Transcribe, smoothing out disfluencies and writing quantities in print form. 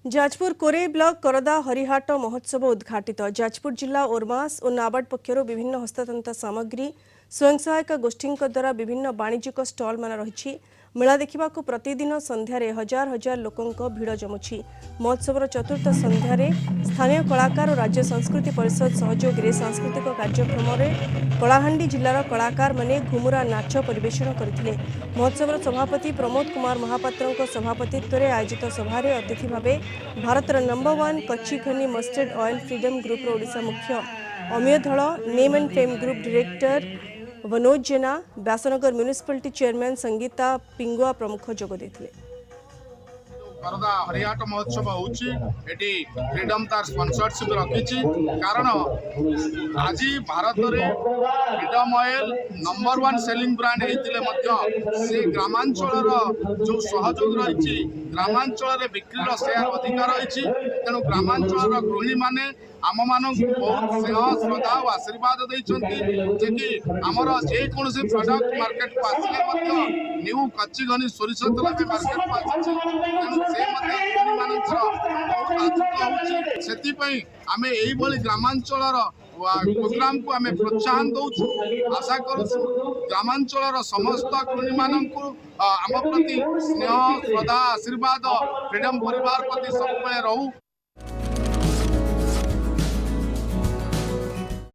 जाजपुर कोरे ब्लॉक करदा हरिहाट महोत्सव उद्घाटित। जाजपुर जिला ओरमास और नाबार्ड पक्षर विभिन्न हस्ततंत्र सामग्री स्वयं सहायक गोष्ठी द्वारा विभिन्न वाणिज्यिक स्टल मान रही। मेला देखा प्रतिदिन संध्यार हजार हजार लोकों भिड़ जमुची। महोत्सवर चतुर्थ संध्यार स्थानीय कलाकार और राज्य संस्कृति परिषद सहयोग में सांस्कृतिक कार्यक्रम में कलाहांडी जिलार कलाकार माने घुमुरा नाच परिवेषण करथिले। महोत्सवर सभापति प्रमोद कुमार महापात्र सभापतित्व में आयोजित सभा अतिथि भाव भारतर नंबर 1 कच्ची खनि mustard oil freedom group Odisha मुख्य Amiya Dhal name and fame group director Banoj Jena Vyasanagar municipality chairman Sangita Pingua प्रमुख जोग देथिले। करदा हरिहाट महोत्सव होची एटी फ्रीडम तार स्पॉन्सरशिप रखी कारण आज भारत में freedom oil number 1 selling brand होते से ग्रामांचल जो सहयोग रही ग्रामांचल बिक्री शेयर अधिक रही तेणु ग्रामांचल गृहिणी माने आम मान बहुत स्नेह श्रद्धा और आशीर्वाद देते कि आमर जेकोसी प्रडक्ट मार्केट को आसिले न्यू कच्ची घनी सोरिष तेल मार्केट को आसी से आम यही ग्रामांचल प्रोग्राम को आम प्रोत्साहन दौचु। आशा करूँ ग्रामांचल समस्त गृहिणी मानक आम प्रति स्नेह श्रद्धा आशीर्वाद फ्रीडम परिवार प्रति सब रहू।